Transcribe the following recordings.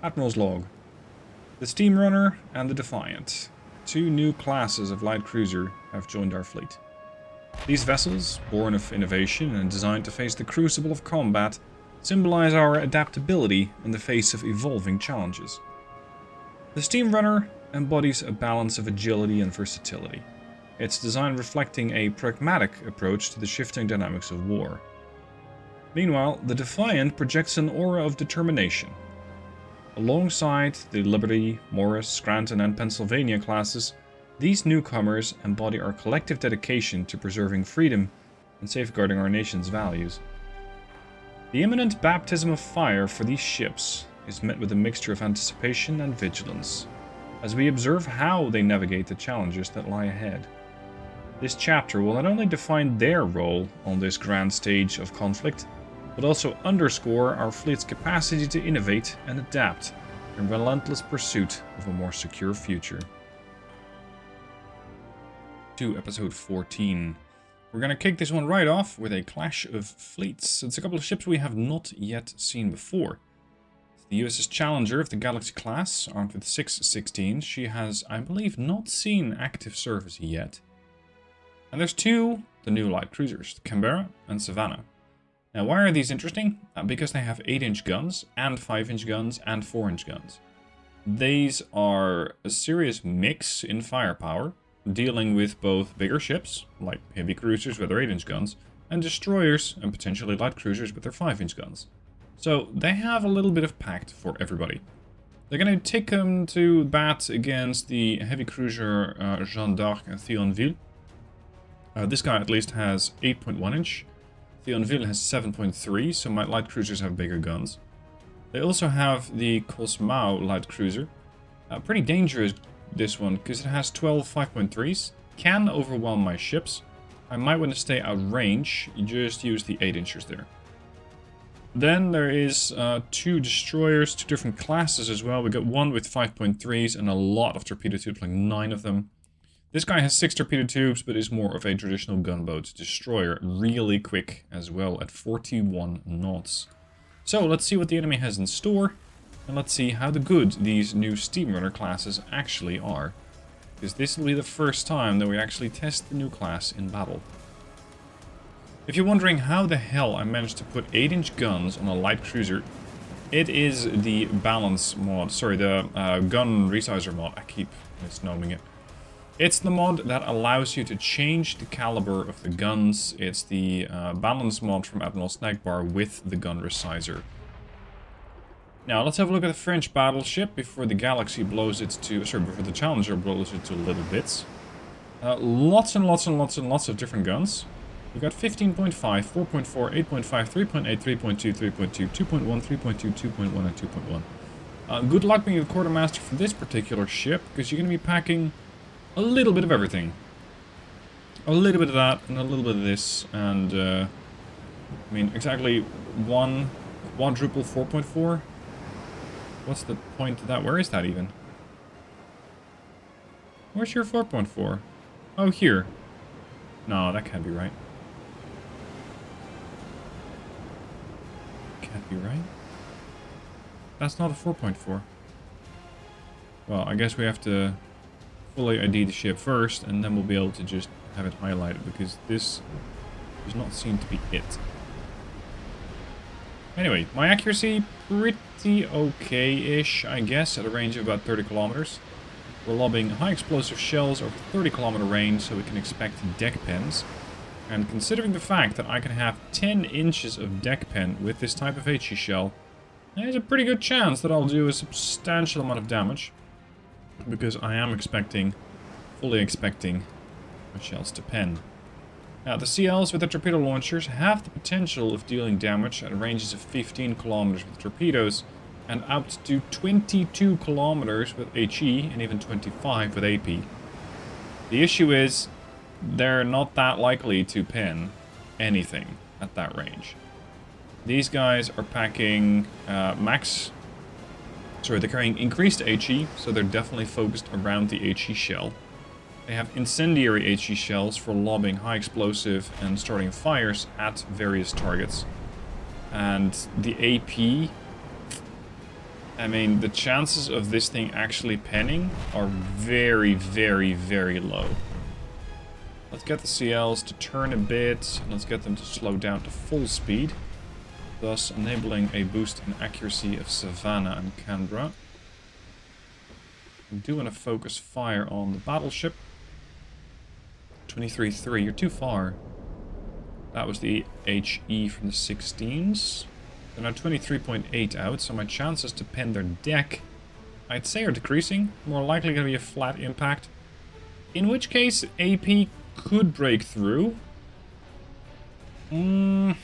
Admiral's Log. The Steam Runner and the Defiant. Two new classes of light cruiser have joined our fleet. These vessels, born of innovation and designed to face the crucible of combat, symbolize our adaptability in the face of evolving challenges. The Steam Runner embodies a balance of agility and versatility, its design reflecting a pragmatic approach to the shifting dynamics of war. Meanwhile, the Defiant projects an aura of determination. Alongside the Liberty, Morris, Scranton and Pennsylvania classes, these newcomers embody our collective dedication to preserving freedom and safeguarding our nation's values. The imminent baptism of fire for these ships is met with a mixture of anticipation and vigilance, as we observe how they navigate the challenges that lie ahead. This chapter will not only define their role on this grand stage of conflict, but also underscore our fleet's capacity to innovate and adapt in relentless pursuit of a more secure future. To episode 14. We're going to kick this one right off with a clash of fleets. It's a couple of ships we have not yet seen before. It's the USS Challenger of the Galaxy class, armed with 6 16s. She has, I believe, not seen active service yet. And there's two, the new light cruisers, Canberra and Savannah. Now, why are these interesting? Because they have 8-inch guns, and 5-inch guns, and 4-inch guns. These are a serious mix in firepower, dealing with both bigger ships, like heavy cruisers with their 8-inch guns, and destroyers and potentially light cruisers with their 5-inch guns. So they have a little bit of pact for everybody. They're going to take them to bat against the heavy cruiser Jeanne d'Arc and Thionville. This guy at least has 8.1-inch. Thionville has 7.3, so my light cruisers have bigger guns. They also have the Cosmau light cruiser. Pretty dangerous, this one, because it has 12 5.3s. Can overwhelm my ships. I might want to stay out of range, just use the 8-inchers there. Then there is two destroyers, two different classes as well. We got one with 5.3s and a lot of torpedo tubes, like 9 of them. This guy has 6 torpedo tubes, but is more of a traditional gunboat destroyer, really quick as well at 41 knots. So let's see what the enemy has in store, and let's see how good these new Steam Runner classes actually are. Because this will be the first time that we actually test the new class in battle. If you're wondering how the hell I managed to put 8-inch guns on a light cruiser, it is the balance mod, sorry, the gun resizer mod, I keep misnoming it. It's the mod that allows you to change the caliber of the guns. It's the balance mod from Admiral Snackbar with the gun resizer. Now let's have a look at the French battleship before the Galaxy blows it to, sorry, before the Challenger blows it to little bits. Lots and lots and lots and lots of different guns. We've got 15.5, 4.4, 8.5, 3.8, 3.2, 3.2, 2.1, 3.2, 2.1, and 2.1. Good luck being a quartermaster for this particular ship, because you're going to be packing a little bit of everything. A little bit of that, and a little bit of this, and, I mean, exactly one quadruple 4.4? What's the point of that? Where is that even? Where's your 4.4? Oh, here. No, that can't be right. Can't be right? That's not a 4.4. Well, I guess we have to fully ID the ship first, and then we'll be able to just have it highlighted, because this does not seem to be it. Anyway, my accuracy, pretty okay-ish, I guess, at a range of about 30 kilometers. We're lobbing high explosive shells over 30-kilometer range, so we can expect deck pens. And considering the fact that I can have 10 inches of deck pen with this type of HE shell, there's a pretty good chance that I'll do a substantial amount of damage. Because I am fully expecting my shells to pen. Now, the CLs with the torpedo launchers have the potential of dealing damage at ranges of 15 kilometers with torpedoes, and out to 22 kilometers with HE, and even 25 with AP. The issue is, they're not that likely to pen anything at that range. These guys are packing they're carrying increased HE, so they're definitely focused around the HE shell. They have incendiary HE shells for lobbing high explosive and starting fires at various targets. And the AP, I mean, the chances of this thing actually penning are very, very, very low. Let's get the CLs to turn a bit. Let's get them to slow down to full speed, thus enabling a boost in accuracy of Savannah and Canberra. I do want to focus fire on the battleship. 23-3, you're too far. That was the HE from the 16s. They're now 23.8 out, so my chances to pen their deck, I'd say, are decreasing. More likely going to be a flat impact. In which case, AP could break through. I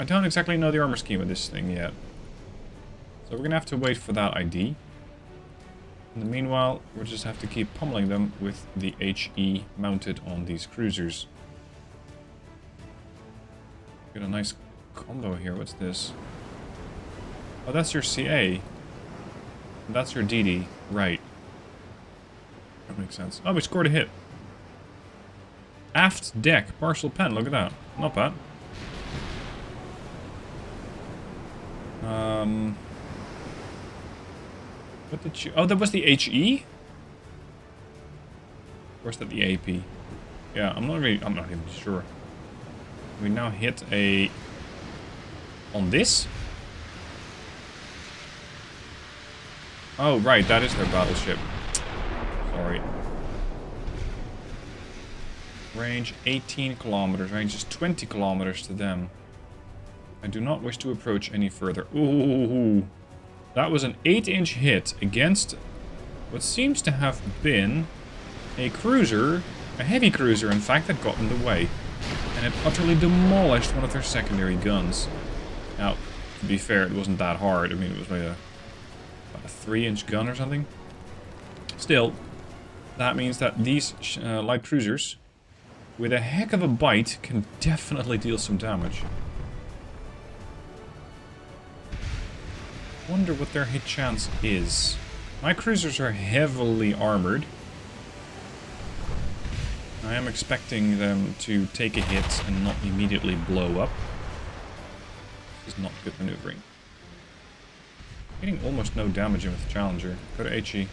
don't exactly know the armor scheme of this thing yet. So we're going to have to wait for that ID. In the meanwhile, we'll just have to keep pummeling them with the HE mounted on these cruisers. Got a nice combo here. What's this? Oh, that's your CA. That's your DD. Right. That makes sense. Oh, we scored a hit. Aft deck. Partial pen. Look at that. Not bad. What did you... Oh, that was the HE? Or is that the AP? Yeah, I'm not even sure. We now hit a... On this? Oh, right, that is their battleship. Sorry. Range 18 kilometers. Range is 20 kilometers to them. I do not wish to approach any further. Ooh. That was an 8-inch hit against what seems to have been a cruiser, a heavy cruiser, in fact, that got in the way. And it utterly demolished one of their secondary guns. Now, to be fair, it wasn't that hard. I mean, it was like a 3-inch gun or something. Still, that means that these light cruisers, with a heck of a bite, can definitely deal some damage. Wonder what their hit chance is. My cruisers are heavily armored. I am expecting them to take a hit and not immediately blow up. This is not good maneuvering. Getting almost no damage in with the Challenger. Go to HE.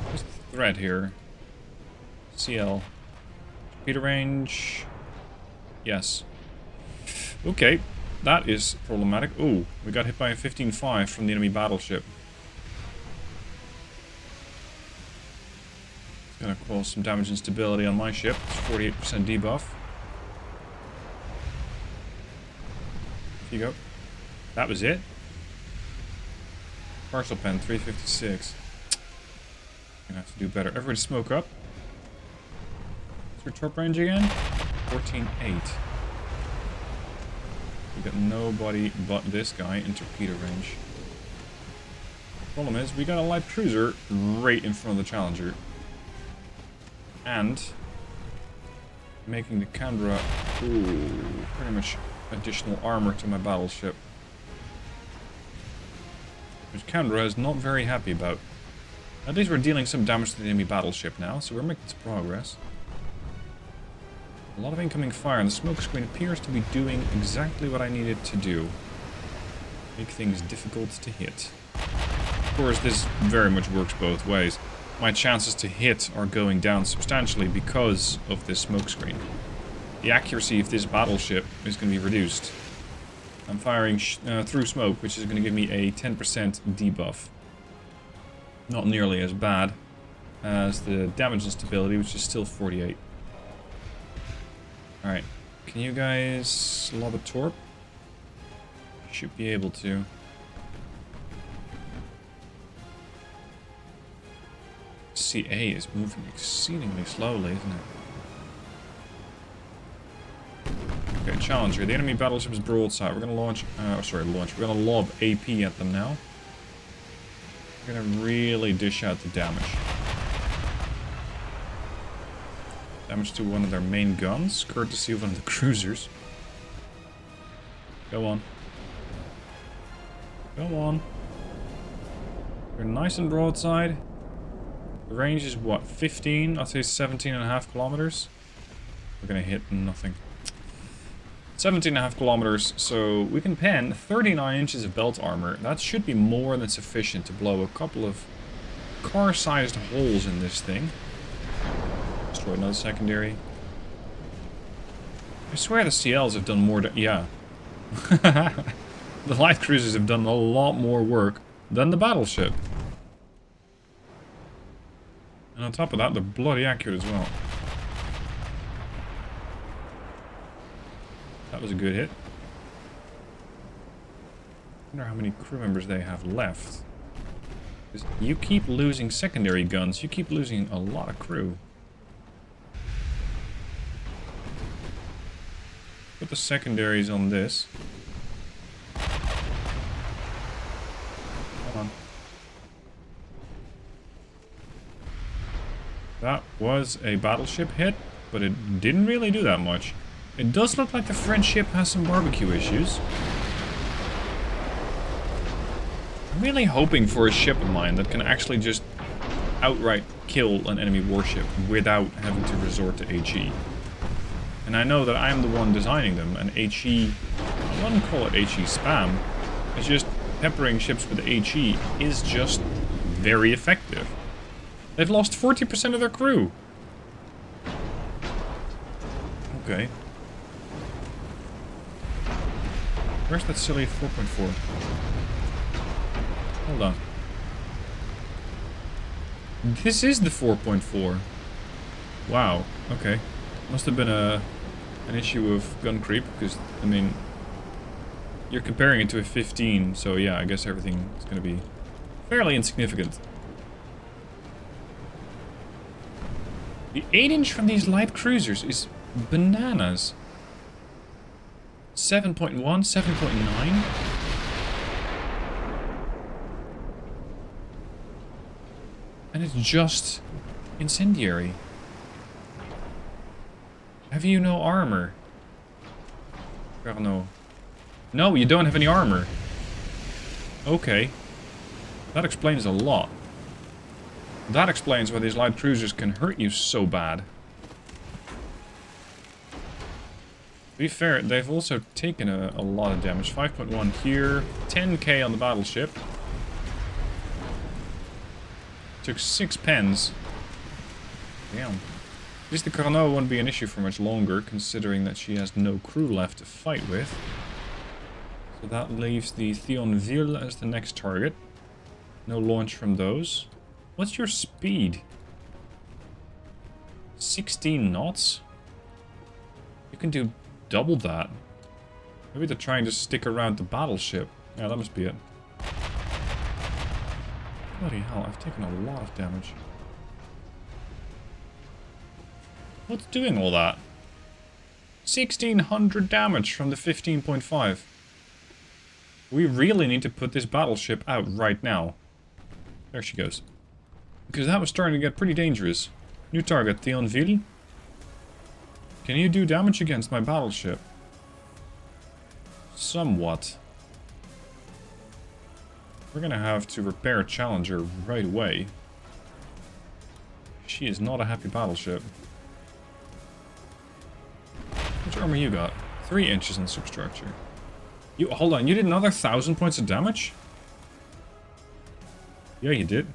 What's the threat here? CL. Torpedo range. Yes. Okay, that is problematic. Ooh, we got hit by a 15-5 from the enemy battleship. It's gonna cause some damage and stability on my ship. It's 48% debuff. Here you go. That was it. Partial pen, 356. Gonna have to do better. Everybody smoke up. What's your torp range again? 14.8. We got nobody but this guy in torpedo range. Problem is, we got a light cruiser right in front of the Challenger. And making the Canberra, pretty much additional armor to my battleship. Which Canberra is not very happy about. At least we're dealing some damage to the enemy battleship now, so we're making some progress. A lot of incoming fire, and the smoke screen appears to be doing exactly what I need it to do. Make things difficult to hit. Of course, this very much works both ways. My chances to hit are going down substantially because of this smoke screen. The accuracy of this battleship is going to be reduced. I'm firing through smoke, which is going to give me a 10% debuff. Not nearly as bad as the damage and stability, which is still 48. Alright, can you guys lob a torp? Should be able to. CA is moving exceedingly slowly, isn't it? Okay, Challenger. The enemy battleship is broadside. We're gonna launch. We're gonna lob AP at them now. We're gonna really dish out the damage. Damage to one of their main guns, courtesy of one of the cruisers. Go on. Go on. We're nice and broadside. The range is what, 15? I'd say 17.5 kilometers. We're gonna hit nothing. 17.5 kilometers, so we can pen 39 inches of belt armor. That should be more than sufficient to blow a couple of car-sized holes in this thing. Destroy another secondary. I swear the CLs have done more yeah. The light cruisers have done a lot more work than the battleship. And on top of that, they're bloody accurate as well. That was a good hit. I wonder how many crew members they have left. Because you keep losing secondary guns, you keep losing a lot of crew. Put the secondaries on this. Come on. That was a battleship hit, but it didn't really do that much. It does look like the French ship has some barbecue issues. I'm really hoping for a ship of mine that can actually just outright kill an enemy warship without having to resort to HE. And I know that I'm the one designing them, and HE, I wouldn't call it HE spam, it's just peppering ships with HE is just very effective. They've lost 40% of their crew. Okay. Where's that silly 4.4? Hold on. This is the 4.4. Wow. Okay. Must have been an issue of gun creep, because, I mean, you're comparing it to a 15, so yeah, I guess everything is going to be fairly insignificant. The 8-inch from these light cruisers is bananas. 7.1, 7.9. And it's just incendiary. Have you no armor? No. No, you don't have any armor. Okay. That explains a lot. That explains why these light cruisers can hurt you so bad. To be fair, they've also taken a lot of damage. 5.1 here, 10k on the battleship. Took 6 pens. Damn. At least the Carnot won't be an issue for much longer, considering that she has no crew left to fight with. So that leaves the Viale as the next target. No launch from those. What's your speed? 16 knots? You can do double that. Maybe they're trying to stick around the battleship. Yeah, that must be it. Bloody hell, I've taken a lot of damage. What's doing all that? 1600 damage from the 15.5. We really need to put this battleship out right now. There she goes. Because that was starting to get pretty dangerous. New target, Viale. Can you do damage against my battleship? Somewhat. We're gonna have to repair Challenger right away. She is not a happy battleship. Which armor you got? 3 inches in substructure. You, hold on, you did another 1000 points of damage? Yeah, you did.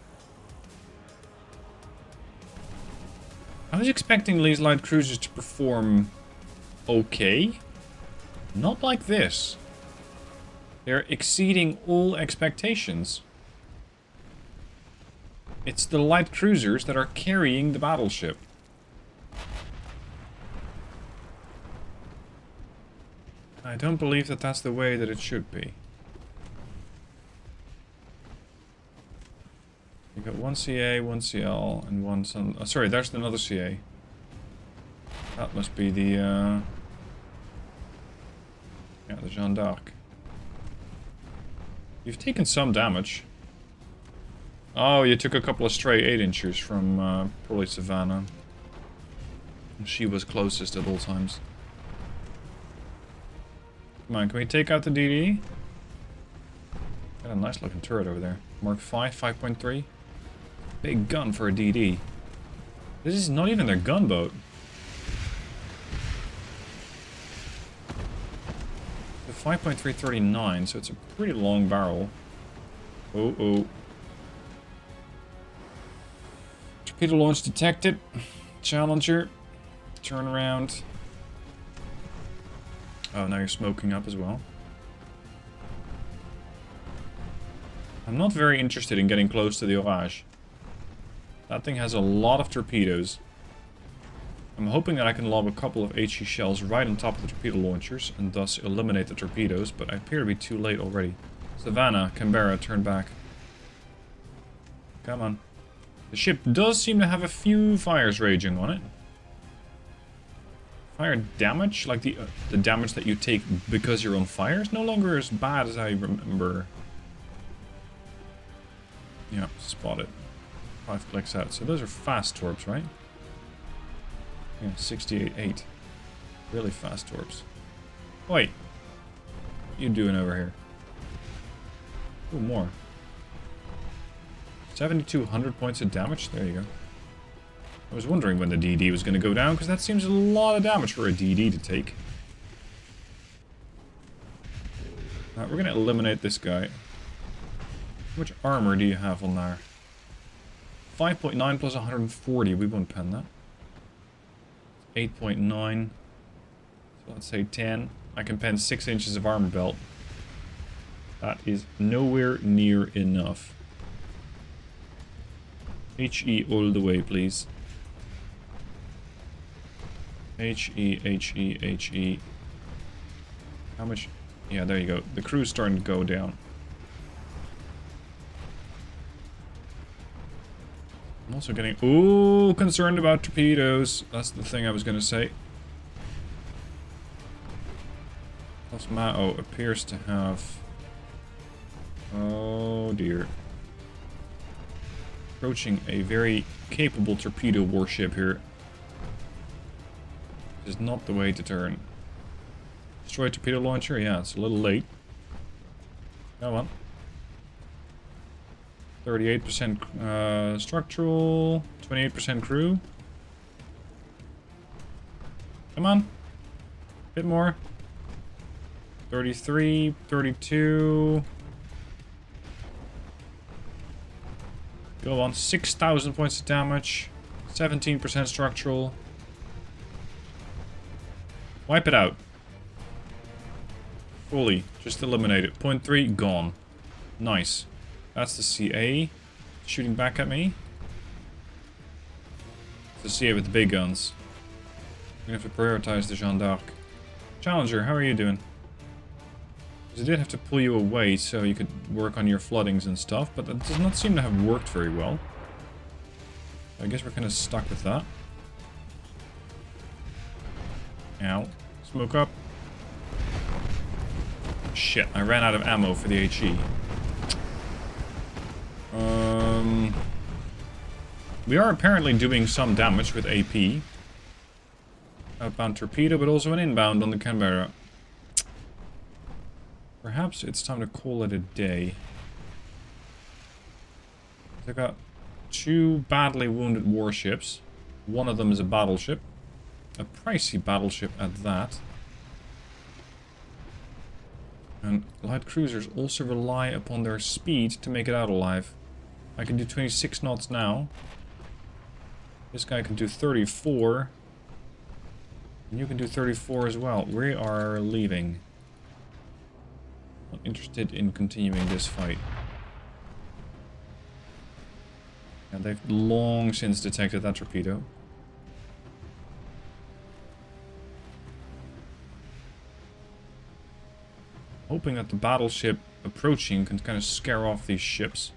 I was expecting these light cruisers to perform okay. Not like this. They're exceeding all expectations. It's the light cruisers that are carrying the battleship. I don't believe that that's the way that it should be. You got 1 CA, 1 CL, and 1 Sun... Oh, sorry, there's another CA. That must be the, yeah, the Jeanne d'Arc. You've taken some damage. Oh, you took a couple of stray 8-inchers from, probably Savannah. She was closest at all times. Come on, can we take out the DD? Got a nice looking turret over there. Mark 5, 5.3. Big gun for a DD. This is not even their gunboat. 5.339, so it's a pretty long barrel. Oh. Torpedo launch detected. Challenger. Turn around. Oh, now you're smoking up as well. I'm not very interested in getting close to the Orage. That thing has a lot of torpedoes. I'm hoping that I can lob a couple of HE shells right on top of the torpedo launchers and thus eliminate the torpedoes, but I appear to be too late already. Savannah, Canberra, turn back. Come on. The ship does seem to have a few fires raging on it. Fire damage, like the damage that you take because you're on fire, is no longer as bad as I remember. Yeah, spotted. 5 clicks out. So those are fast torps, right? Yeah, 68.8. Really fast torps. Wait. What you doing over here? Oh, more. 7,200 points of damage? There you go. I was wondering when the DD was going to go down, because that seems a lot of damage for a DD to take. We're going to eliminate this guy. How much armor do you have on there? 5.9 plus 140. We won't pen that. 8.9. So let's say 10. I can pen 6 inches of armor belt. That is nowhere near enough. HE all the way, please. HE. How much? Yeah, there you go. The crew's starting to go down. I'm also getting... Ooh, concerned about torpedoes. That's the thing I was going to say. Plus Mao appears to have... Oh dear. Approaching a very capable torpedo warship here. This is not the way to turn. Destroy torpedo launcher? Yeah, it's a little late. Come on. 38% structural, 28% crew. Come on. Bit more. 33, 32. Go on. 6,000 points of damage. 17% structural. Wipe it out. Fully. Just eliminate it. 0.3, gone. Nice. That's the CA shooting back at me. The CA with the big guns. I'm gonna have to prioritize the Jeanne d'Arc. Challenger, how are you doing? Because I did have to pull you away so you could work on your floodings and stuff, but that does not seem to have worked very well. I guess we're kind of stuck with that. Ow. Smoke up. Shit, I ran out of ammo for the HE. We are apparently doing some damage with AP. Outbound torpedo, but also an inbound on the Canberra. Perhaps it's time to call it a day. I've got 2 badly wounded warships. One of them is a battleship. A pricey battleship at that. And light cruisers also rely upon their speed to make it out alive. I can do 26 knots now. This guy can do 34. And you can do 34 as well. We are leaving. Not interested in continuing this fight. And they've long since detected that torpedo. Hoping that the battleship approaching can kind of scare off these ships.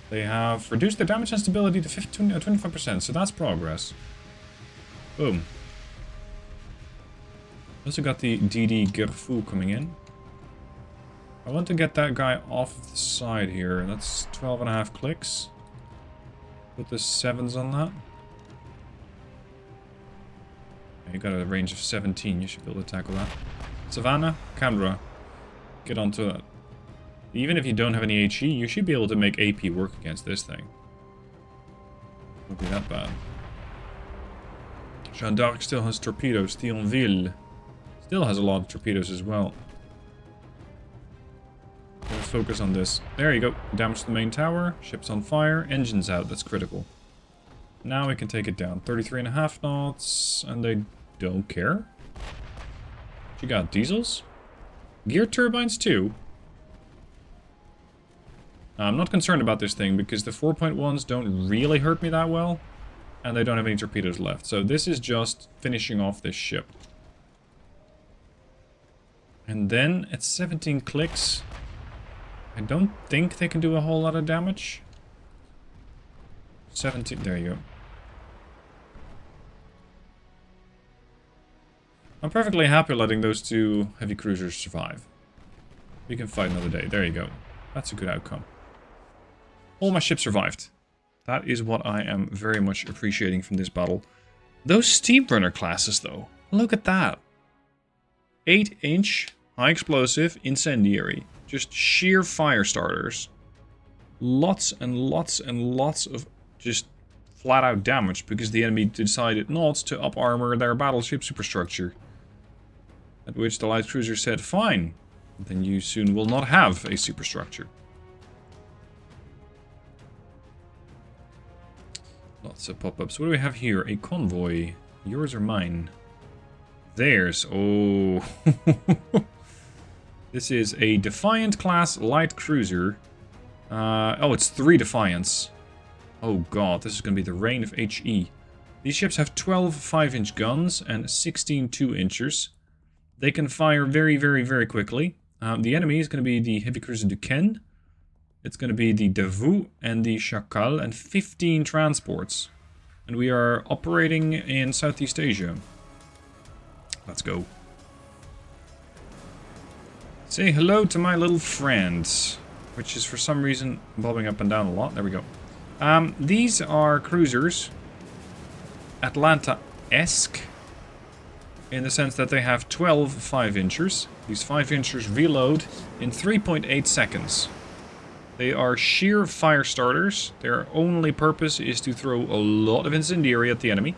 They have reduced their damage and stability to 25%, so that's progress. Boom. Also got the DD Gerfu coming in. I want to get that guy off the side here. That's 12.5 clicks. Put the 7s on that. You got a range of 17. You should be able to tackle that. Savannah, Canberra, get onto that. Even if you don't have any HE, you should be able to make AP work against this thing. Won't be that bad. Jeanne d'Arc still has torpedoes. Thionville Still has a lot of torpedoes as well. Let's focus on this. There you go. Damage the main tower. Ship's on fire. Engines out. That's critical. Now we can take it down. 33.5 knots. And they don't care. You got diesels? Gear turbines too? I'm not concerned about this thing because the 4.1s don't really hurt me that well. And they don't have any torpedoes left. So this is just finishing off this ship. And then at 17 clicks, I don't think they can do a whole lot of damage. 17, there you go. I'm perfectly happy letting those two heavy cruisers survive. We can fight another day. There you go. That's a good outcome. All my ships survived. That is what I am very much appreciating from this battle. Those Steamrunner classes, though. Look at that. 8-inch, high explosive, incendiary. Just sheer fire starters. Lots and lots and lots of just flat out damage because the enemy decided not to up armor their battleship superstructure. At which the light cruiser said, fine, then you soon will not have a superstructure. Lots of pop-ups. What do we have here? A convoy. Yours or mine? Theirs. Oh. This is a Defiant class light cruiser. Oh, it's 3 Defiants. Oh god, this is going to be the reign of HE. These ships have 12 5-inch guns and 16 2-inchers. They can fire very, very, very quickly. The enemy is going to be the heavy cruiser Duquesne. It's going to be the Davout and the Chacal and 15 transports. And we are operating in Southeast Asia. Let's go. Say hello to my little friend, which is for some reason bobbing up and down a lot. There we go. These are cruisers, Atlanta-esque, in the sense that they have 12 5-inchers. These 5-inchers reload in 3.8 seconds. They are sheer fire starters. Their only purpose is to throw a lot of incendiary at the enemy.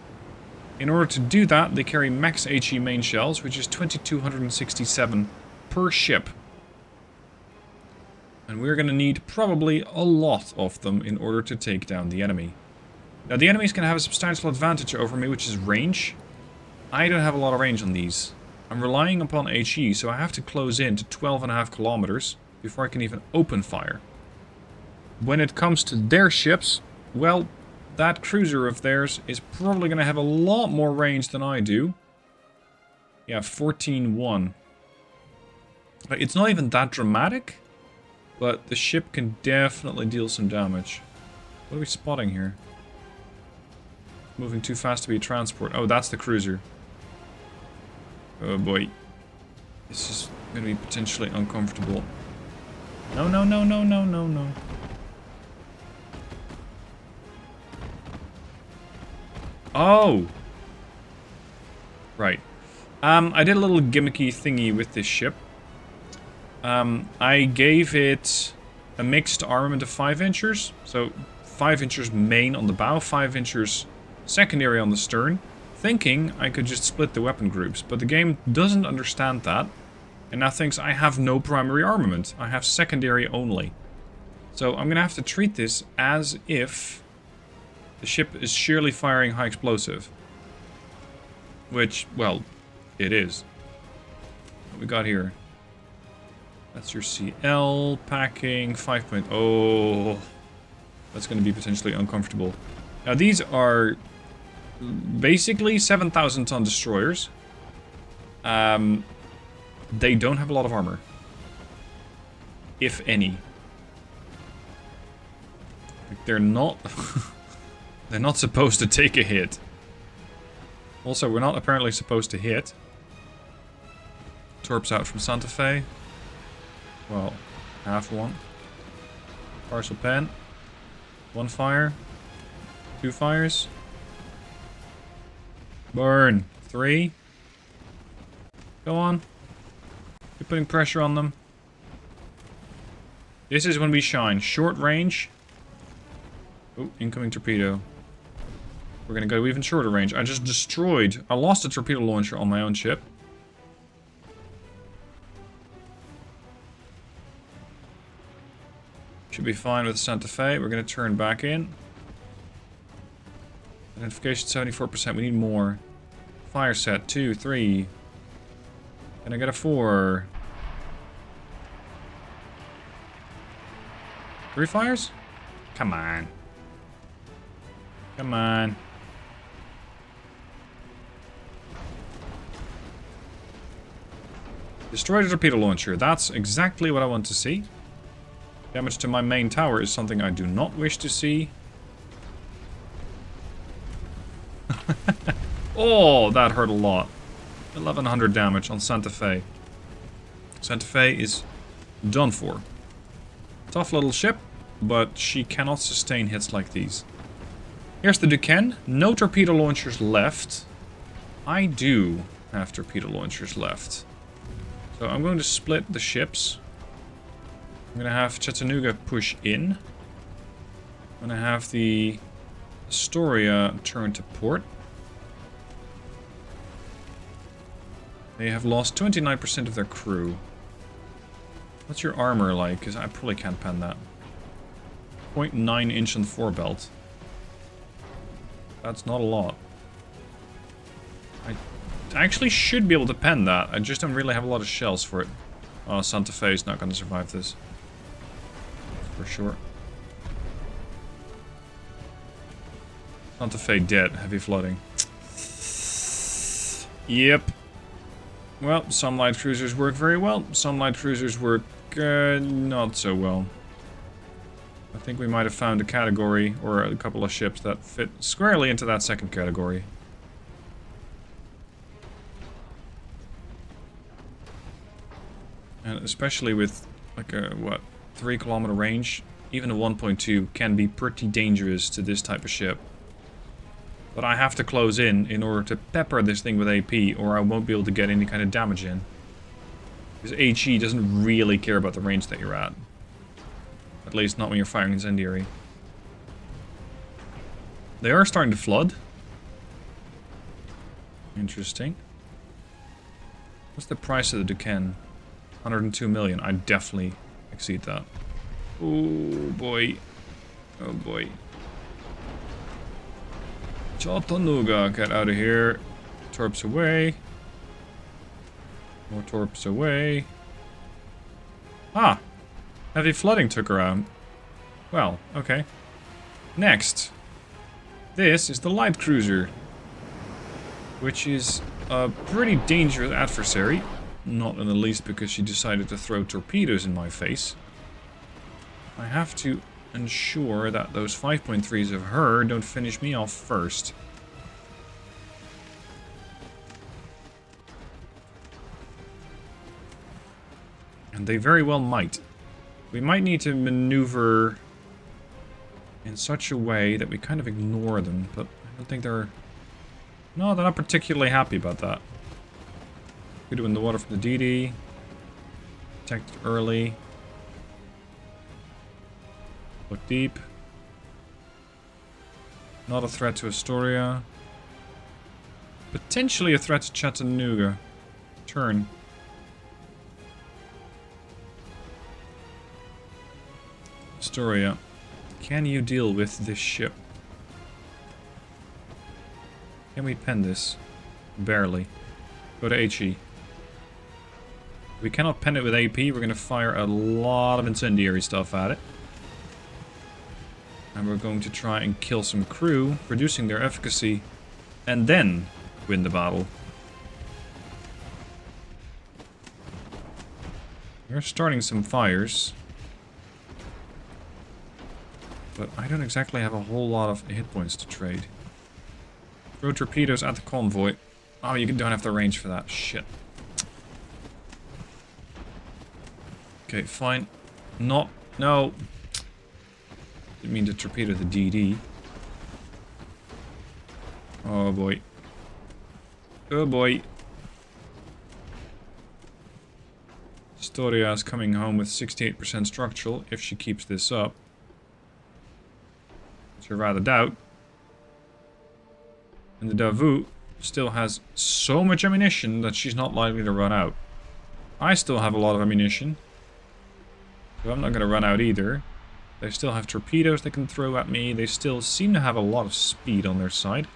In order to do that, they carry max HE main shells, which is 2267 per ship. And we're going to need probably a lot of them in order to take down the enemy. Now, the enemy's going to have a substantial advantage over me, which is range. I don't have a lot of range on these. I'm relying upon HE, so I have to close in to 12.5 kilometers before I can even open fire. When it comes to their ships, well, that cruiser of theirs is probably going to have a lot more range than I do. Yeah, 14-1. It's not even that dramatic, but the ship can definitely deal some damage. What are we spotting here? Moving too fast to be a transport. Oh, that's the cruiser. Oh boy. This is going to be potentially uncomfortable. No, no, no, no, no, no, no. Oh! Right. I did a little gimmicky thingy with this ship. I gave it a mixed armament of 5-inchers. So 5-inchers main on the bow, 5-inchers secondary on the stern. Thinking I could just split the weapon groups. But the game doesn't understand that. And now thinks I have no primary armament. I have secondary only. So I'm going to have to treat this as if the ship is sheerly firing high explosive. Which, well, it is. What we got here? That's your CL packing 5.0. That's going to be potentially uncomfortable. Now these are basically 7,000 ton destroyers. They don't have a lot of armor. If any. Like they're not... they're not supposed to take a hit. Also, we're not apparently supposed to hit. Torps out from Santa Fe. Well, half one. Parcel pen. 1 fire. 2 fires. Burn. 3. Go on. You're putting pressure on them. This is when we shine. Short range. Oh, incoming torpedo. We're gonna go even shorter range. I just destroyed... I lost a torpedo launcher on my own ship. Should be fine with Santa Fe. We're going to turn back in. Identification 74%. We need more. Fire set 2, 3. Can I get a 4? 3 fires? Come on. Come on. Destroy the torpedo launcher. That's exactly what I want to see. Damage to my main tower is something I do not wish to see. Oh, that hurt a lot. 1100 damage on Santa Fe. Santa Fe is done for. Tough little ship, but she cannot sustain hits like these. Here's the Duquesne. No torpedo launchers left. I do have torpedo launchers left. So I'm going to split the ships. I'm going to have Chattanooga push in. I'm going to have the Astoria turn to port. They have lost 29% of their crew. What's your armor like? Because I probably can't pen that. 0.9 inch on the forebelt. That's not a lot. I actually should be able to pen that. I just don't really have a lot of shells for it. Oh, Santa Fe is not going to survive this. For sure. Santa Fe dead. Heavy flooding. Yep. Well, some light cruisers work very well. Some light cruisers work not so well. I think we might have found a category or a couple of ships that fit squarely into that second category. And especially with like a, what, 3 kilometer range, even a 1.2 can be pretty dangerous to this type of ship. But I have to close in order to pepper this thing with AP, or I won't be able to get any kind of damage in. Because HE doesn't really care about the range that you're at. At least not when you're firing incendiary. They are starting to flood. Interesting. What's the price of the Duquesne? 102 million. I definitely exceed that. Oh boy. Oh boy. Chattanooga, get out of here. Torps away. More torps away. Ah! Heavy flooding took her out. Well, okay. Next. This is the light cruiser. Which is a pretty dangerous adversary. Not in the least because she decided to throw torpedoes in my face. I have to ensure that those 5.3s of her don't finish me off first. And they very well might. We might need to maneuver in such a way that we kind of ignore them, but I don't think they're... No, they're not particularly happy about that. Good in the water from the DD. Protect early. Look deep. Not a threat to Astoria. Potentially a threat to Chattanooga. Turn. Astoria. Can you deal with this ship? Can we pen this? Barely. Go to HE. If we cannot pen it with AP, we're going to fire a lot of incendiary stuff at it. And we're going to try and kill some crew, reducing their efficacy, and then win the battle. We're starting some fires. But I don't exactly have a whole lot of hit points to trade. Throw torpedoes at the convoy. Oh, you don't have the range for that. Shit. Okay, fine. Not... No. Didn't mean to torpedo the DD. Oh boy. Oh boy. Astoria is coming home with 68% structural if she keeps this up. Which I rather doubt. And the Davut still has so much ammunition that she's not likely to run out. I still have a lot of ammunition. So I'm not going to run out either. They still have torpedoes they can throw at me. They still seem to have a lot of speed on their side.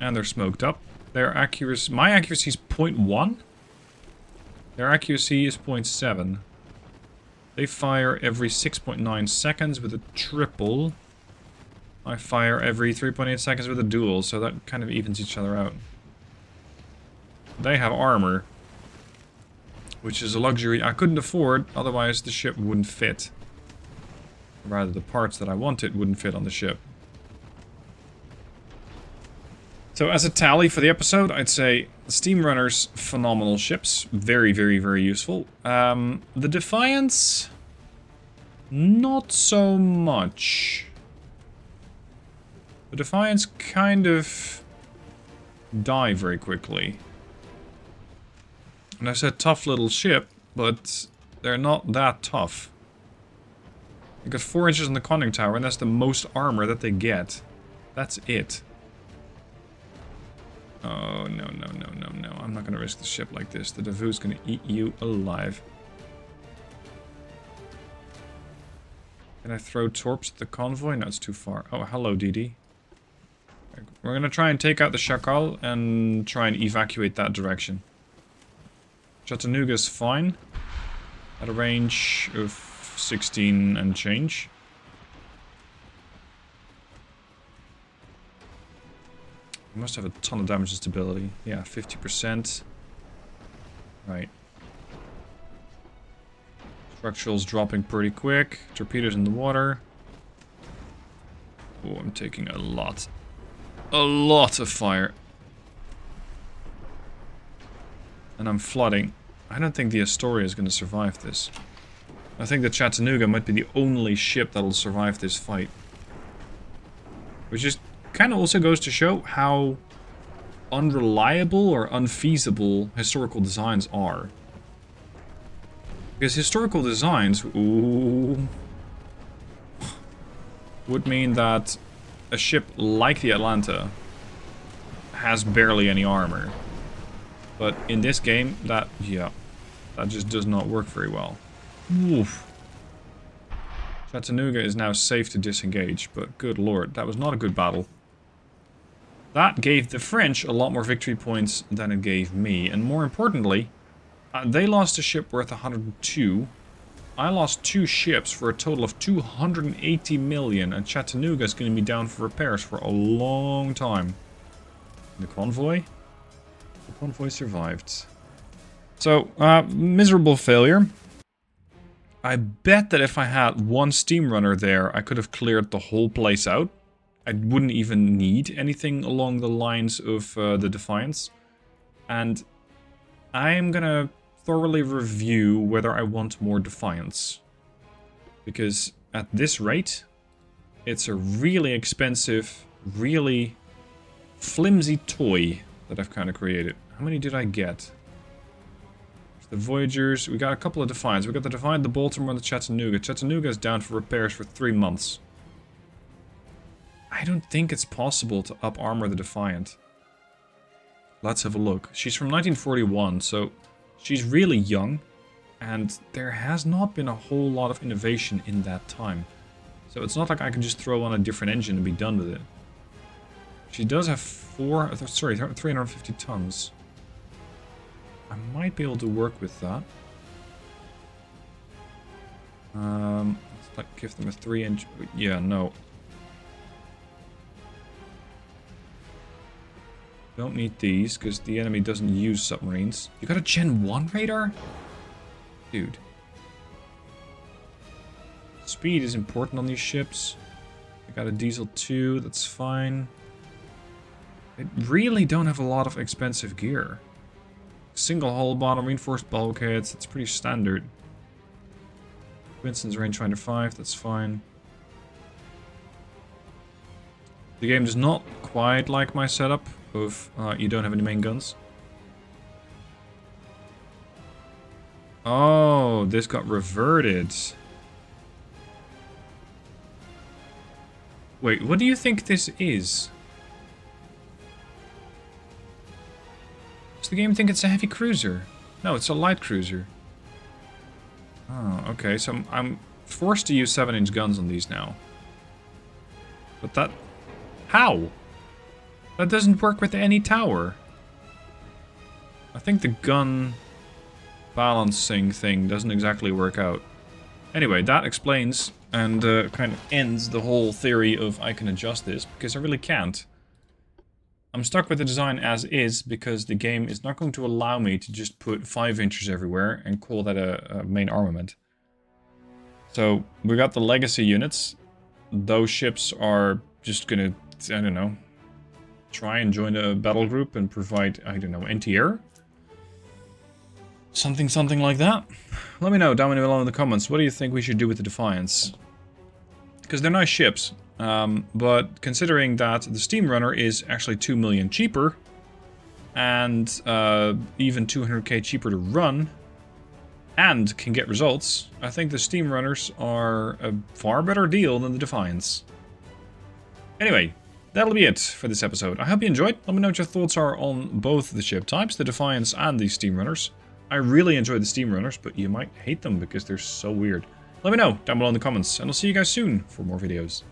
And they're smoked up. Their accuracy... My accuracy is 0.1. Their accuracy is 0.7. They fire every 6.9 seconds with a triple. I fire every 3.8 seconds with a dual, so that kind of evens each other out. They have armor, which is a luxury I couldn't afford, otherwise the ship wouldn't fit. Rather, the parts that I wanted wouldn't fit on the ship. So as a tally for the episode, I'd say Steam Runners, phenomenal ships. Very, very, very useful. The Defiants, not so much. The Defiants kind of die very quickly. And I said tough little ship, but they're not that tough. They got 4 inches on the conning tower, and that's the most armor that they get. That's it. Oh, no, no, no, no, no. I'm not going to risk the ship like this. The Davu's going to eat you alive. Can I throw torps at the convoy? No, it's too far. Oh, hello, DD. We're going to try and take out the Chacal and try and evacuate that direction. Chattanooga's fine. At a range of 16 and change. We must have a ton of damage and stability. Yeah, 50%. Right. Structural's dropping pretty quick. Torpedoes in the water. Oh, I'm taking a lot of fire. And I'm flooding. I don't think the Astoria is going to survive this. I think the Chattanooga might be the only ship that'll survive this fight. Which is kind of also goes to show how unreliable or unfeasible historical designs are. Because historical designs would mean that a ship like the Atlanta has barely any armor. But in this game, that just does not work very well. Oof. Chattanooga is now safe to disengage, but good lord, that was not a good battle. That gave the French a lot more victory points than it gave me, and more importantly, they lost a ship worth 102. I lost 2 ships for a total of 280 million, and Chattanooga is going to be down for repairs for a long time. The convoy? The convoy survived. So, miserable failure. I bet that if I had one steam runner there, I could have cleared the whole place out. I wouldn't even need anything along the lines of the Defiance. And I'm gonna thoroughly review whether I want more Defiance. Because at this rate, it's a really expensive, really flimsy toy that I've kind of created. How many did I get? The Voyagers, we got a couple of Defiants. We got the Defiant, the Baltimore, and the Chattanooga. Chattanooga is down for repairs for 3 months. I don't think it's possible to up-armor the Defiant. Let's have a look. She's from 1941, so she's really young. And there has not been a whole lot of innovation in that time. So it's not like I can just throw on a different engine and be done with it. She does have 350 tons. I might be able to work with that. Let's like give them a 3-inch. Yeah, no. Don't need these because the enemy doesn't use submarines. You got a Gen 1 radar? Dude. Speed is important on these ships. I got a Diesel 2, that's fine. They really don't have a lot of expensive gear. Single hull bottom, reinforced bulkheads, it's pretty standard. Winston's rangefinder 5, that's fine. The game does not quite like my setup of you don't have any main guns. Oh, this got reverted. Wait, what do you think this is? Does the game think it's a heavy cruiser? No, it's a light cruiser. Oh, okay, so I'm forced to use 7-inch guns on these now. But that... How? That doesn't work with any tower. I think the gun balancing thing doesn't exactly work out. Anyway, that explains and kind of ends the whole theory of I can adjust this, because I really can't. I'm stuck with the design as is because the game is not going to allow me to just put 5 inches everywhere and call that a main armament. So we got the legacy units. Those ships are just gonna, I don't know, try and join a battle group and provide, I don't know, anti-air? Something like that. Let me know down below in the comments, what do you think we should do with the Defiants? Because they're nice ships. But considering that the Steam Runner is actually 2 million cheaper, and even 200k cheaper to run, and can get results, I think the Steam Runners are a far better deal than the Defiants. Anyway, that'll be it for this episode. I hope you enjoyed. Let me know what your thoughts are on both the ship types, the Defiants and the Steam Runners. I really enjoy the Steam Runners, but you might hate them because they're so weird. Let me know down below in the comments, and I'll see you guys soon for more videos.